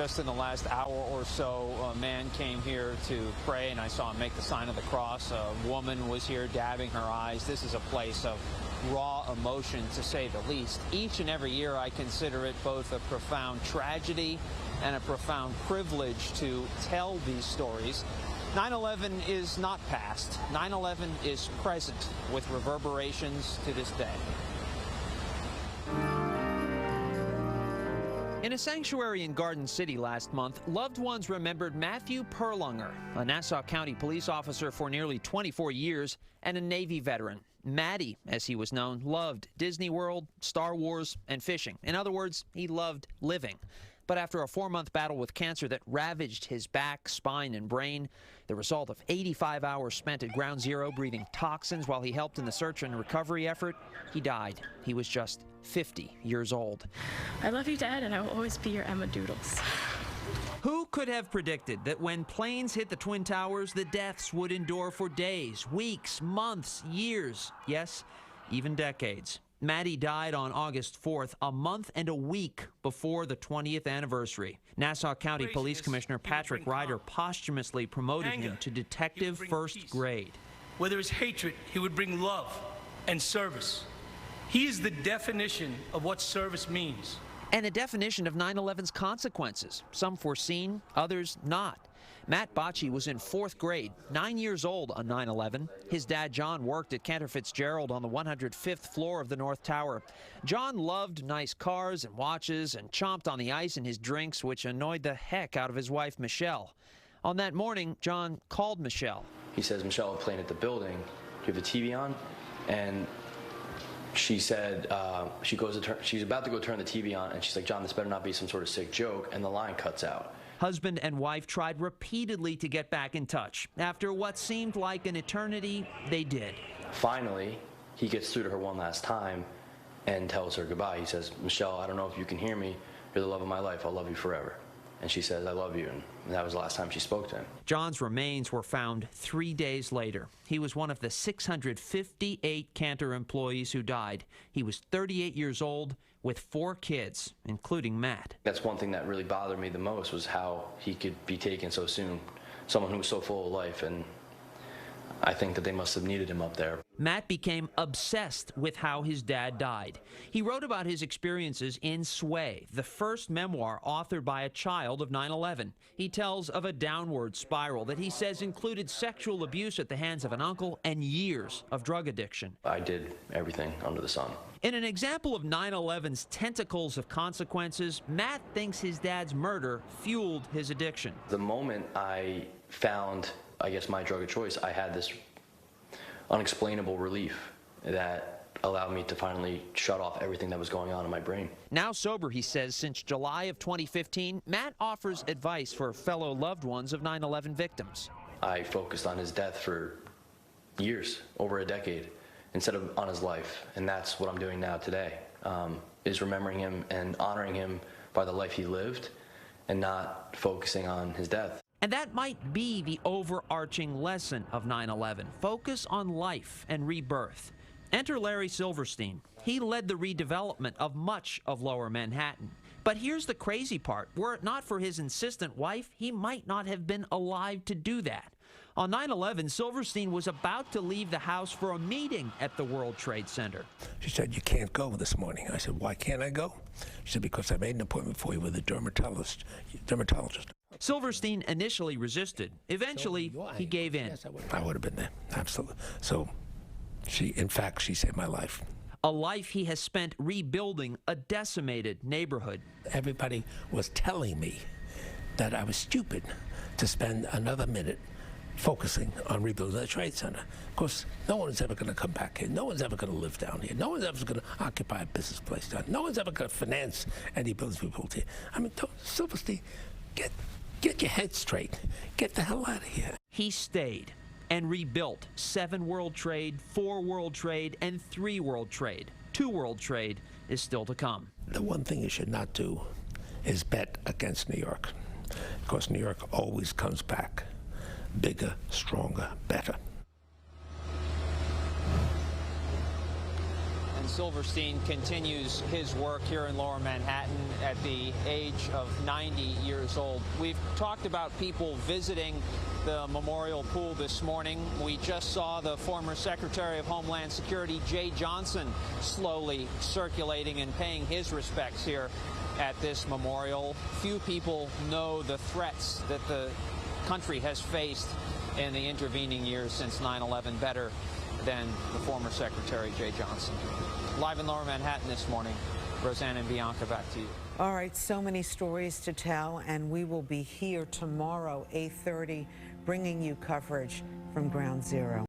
just in the last hour or so, a man came here to pray, and I saw him make the sign of the cross. A woman was here dabbing her eyes. This is a place of raw emotion, to say the least. Each and every year, I consider it both a profound tragedy and a profound privilege to tell these stories. 9/11 is not past. 9/11 is present, with reverberations to this day. In a sanctuary in Garden City last month, loved ones remembered Matthew Perlunger, a Nassau County police officer for nearly 24 years and a Navy veteran. Matty, as he was known, loved Disney World, Star Wars, and fishing. In other words, he loved living. But after a 4-month battle with cancer that ravaged his back, spine, and brain, the result of 85 hours spent at Ground Zero breathing toxins while he helped in the search and recovery effort, he died. He was just 50 years old. I love you, Dad, and I will always be your Emma Doodles. Who could have predicted that when planes hit the Twin Towers, the deaths would endure for days, weeks, months, years, yes, even decades? Matty died on August 4th, a month and a week before the 20th anniversary. Nassau County Police Commissioner Patrick Ryder posthumously promoted him to detective first grade. Where there is hatred, he would bring love and service. He is the definition of what service means. And a definition of 9/11's consequences, some foreseen, others not. Matt Bocci was in 4th grade, 9 years old on 9/11. His dad, John, worked at Cantor Fitzgerald on the 105th floor of the North Tower. John loved nice cars and watches and chomped on the ice in his drinks, which annoyed the heck out of his wife, Michelle. On that morning, John called Michelle. He says, Michelle, playing at the building, do you have the TV on? And she said, she's about to go turn the TV on, and she's like, John, this better not be some sort of sick joke, and the line cuts out. Husband and wife tried repeatedly to get back in touch. After what seemed like an eternity, they did. Finally, he gets through to her one last time and tells her goodbye. He says, Michelle, I don't know if you can hear me. You're the love of my life. I'll love you forever. And she says, I love you. And that was the last time she spoke to him. John's remains were found 3 days later. He was one of the 658 Cantor employees who died. He was 38 years old with 4 kids, including Matt. That's one thing that really bothered me the most, was how he could be taken so soon. Someone who was so full of life, and I think that they must have needed him up there. Matt became obsessed with how his dad died. He wrote about his experiences in Sway, the first memoir authored by a child of 9/11. He tells of a downward spiral that he says included sexual abuse at the hands of an uncle and years of drug addiction. I did everything under the sun. In an example of 9/11's tentacles of consequences, Matt thinks his dad's murder fueled his addiction. The moment I found, I guess, my drug of choice, I had this unexplainable relief that allowed me to finally shut off everything that was going on in my brain. Now sober, he says, since July of 2015, Matt offers advice for fellow loved ones of 9/11 victims. I focused on his death for years, over a decade, instead of on his life. And that's what I'm doing now today, is remembering him and honoring him by the life he lived and not focusing on his death. And that might be the overarching lesson of 9/11. Focus on life and rebirth. Enter Larry Silverstein. He led the redevelopment of much of Lower Manhattan. But here's the crazy part. Were it not for his insistent wife, he might not have been alive to do that. On 9/11, Silverstein was about to leave the house for a meeting at the World Trade Center. She said, you can't go this morning. I said, why can't I go? She said, because I made an appointment for you with a dermatologist. Silverstein initially resisted. Eventually, he gave in. Yes, I would have been there, absolutely. So in fact, she saved my life. A life he has spent rebuilding a decimated neighborhood. Everybody was telling me that I was stupid to spend another minute focusing on rebuilding the Trade Center. Of course, no one's ever going to come back here. No one's ever going to live down here. No one's ever going to occupy a business place down here. No one's ever going to finance any buildings we built here. I mean, Silverstein, get your head straight. Get the hell out of here. He stayed and rebuilt 7 World Trade, 4 World Trade, and 3 World Trade. 2 World Trade is still to come. The one thing you should not do is bet against New York, because New York always comes back bigger, stronger, better. And Silverstein continues his work here in Lower Manhattan at the age of 90 years old. We've talked about people visiting the memorial pool this morning. We just saw the former Secretary of Homeland Security, Jeh Johnson, slowly circulating and paying his respects here at this memorial. Few people know the threats that the country has faced in the intervening years since 9/11 better than the former Secretary, Jeh Johnson. Live in Lower Manhattan this morning, Roseanne and Bianca, back to you. All right, so many stories to tell, and we will be here tomorrow, 8:30, bringing you coverage from Ground Zero.